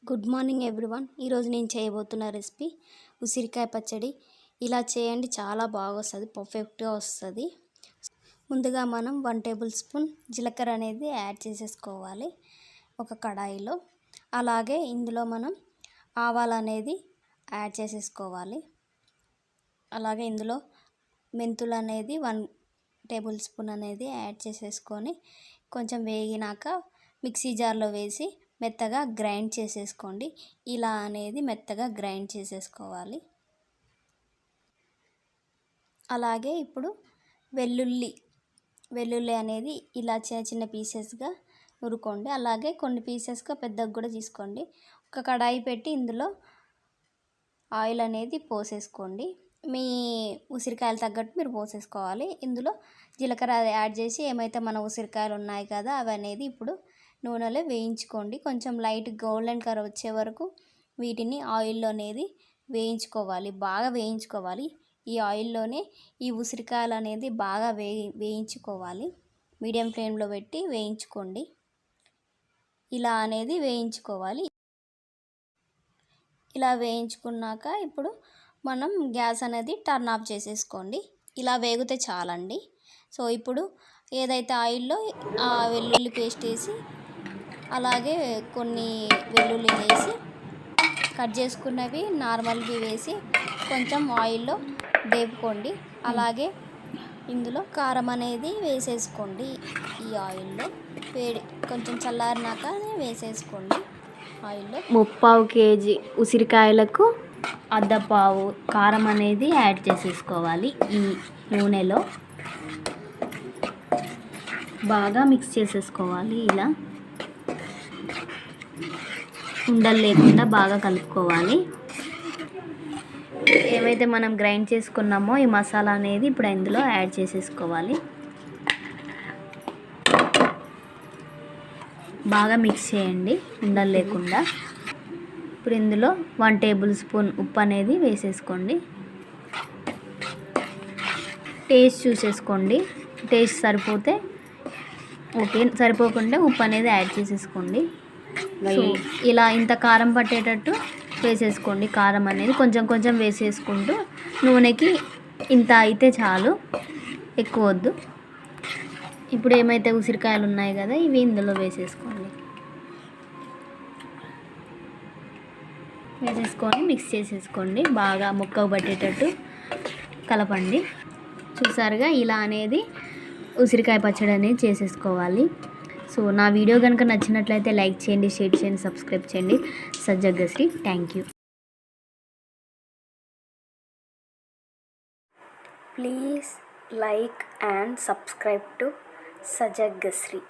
Good morning everyone. ఈరోజు నేను చేయబోతున్న రెసిపీ ఉసిరికాయ పచ్చడి. ఇలా చేయండి, చాలా బాగా వస్తుంది, పర్ఫెక్ట్గా వస్తుంది. ముందుగా మనం 1 టేబుల్ స్పూన్ జీలకర్ర అనేది యాడ్ చేసేసుకోవాలి ఒక కడాయిలో. అలాగే ఇందులో మనం ఆవాలు అనేది యాడ్ చేసేసుకోవాలి. అలాగే ఇందులో మెంతులు అనేది 1 టేబుల్ స్పూన్ అనేది యాడ్ చేసేసుకొని కొంచెం వేగినాక మిక్సీ జార్లో వేసి మెత్తగా గ్రైండ్ చేసేసుకోండి. ఇలా అనేది మెత్తగా గ్రైండ్ చేసేసుకోవాలి. అలాగే ఇప్పుడు వెల్లుల్లి అనేది ఇలా చిన్న చిన్న పీసెస్గా నురుకోండి. అలాగే కొన్ని పీసెస్గా పెద్దగా కూడా తీసుకోండి. ఒక కడాయి పెట్టి ఇందులో ఆయిల్ అనేది పోసేసుకోండి. మీ ఉసిరికాయలు తగ్గట్టు మీరు పోసేసుకోవాలి. ఇందులో జీలకర్ర యాడ్ చేసి ఏమైతే మన ఉసిరికాయలు ఉన్నాయి కదా అవి అనేది ఇప్పుడు నూనెలో వేయించుకోండి. కొంచెం లైట్ గోల్డెన్ కలర్ వచ్చే వరకు వీటిని ఆయిల్లో అనేది వేయించుకోవాలి, బాగా వేయించుకోవాలి. ఈ ఆయిల్లోనే ఈ ఉసిరికాయలు అనేది బాగా వేయించుకోవాలి. మీడియం ఫ్లేమ్లో పెట్టి వేయించుకోండి. ఇలా అనేది వేయించుకోవాలి. ఇలా వేయించుకున్నాక ఇప్పుడు మనం గ్యాస్ అనేది టర్న్ ఆఫ్ చేసేసుకోండి. ఇలా వేగితే చాలండి. సో ఇప్పుడు ఏదైతే ఆయిల్లో ఆ వెల్లుల్లి పేస్ట్ వేసి అలాగే కొన్ని వెల్లుల్లి వేసి కట్ చేసుకున్నవి నార్మల్వి వేసి కొంచెం ఆయిల్లో వేపుకోండి. అలాగే ఇందులో కారం అనేది వేసేసుకోండి. ఈ ఆయిల్లో కొంచెం చల్లారినాక వేసేసుకోండి ఆయిల్లో. 3/4 కేజీ ఉసిరికాయలకు అర్ధపావు కారం అనేది యాడ్ చేసేసుకోవాలి. ఈ నూనెలో బాగా మిక్స్ చేసేసుకోవాలి. ఇలా ఉండలు లేకుండా బాగా కలుపుకోవాలి. ఏవైతే మనం గ్రైండ్ చేసుకున్నామో ఈ మసాలా అనేది ఇప్పుడు ఇందులో యాడ్ చేసేసుకోవాలి. బాగా మిక్స్ చేయండి ఉండలు లేకుండా. ఇప్పుడు ఇందులో 1 టేబుల్ స్పూన్ ఉప్పు అనేది వేసేసుకోండి. టేస్ట్ చూసేసుకోండి. టేస్ట్ సరిపోతే ఓకే, సరిపోకుండా ఉప్పు అనేది యాడ్ చేసేసుకోండి. ఇలా ఇంత కారం పట్టేటట్టు వేసేసుకోండి. కారం అనేది కొంచెం కొంచెం వేసేసుకుంటూ నూనెకి ఇంత అయితే చాలు, ఎక్కువ వద్దు. ఇప్పుడు ఏమైతే ఉసిరికాయలు ఉన్నాయి కదా ఇవి ఇందులో వేసేసుకోండి. వేసేసుకొని మిక్స్ చేసేసుకోండి. బాగా ముక్కకు పట్టేటట్టు కలపండి. చూసారుగా, ఇలా అనేది ఉసిరికాయ పచ్చడి అనేది చేసేసుకోవాలి. సో నా వీడియో కనుక నచ్చినట్లయితే లైక్ చేయండి, షేర్ చేయండి, సబ్స్క్రైబ్ చేయండి. Sajjagashri. Thank you. Please like and subscribe to సజ్జగశ్రీ.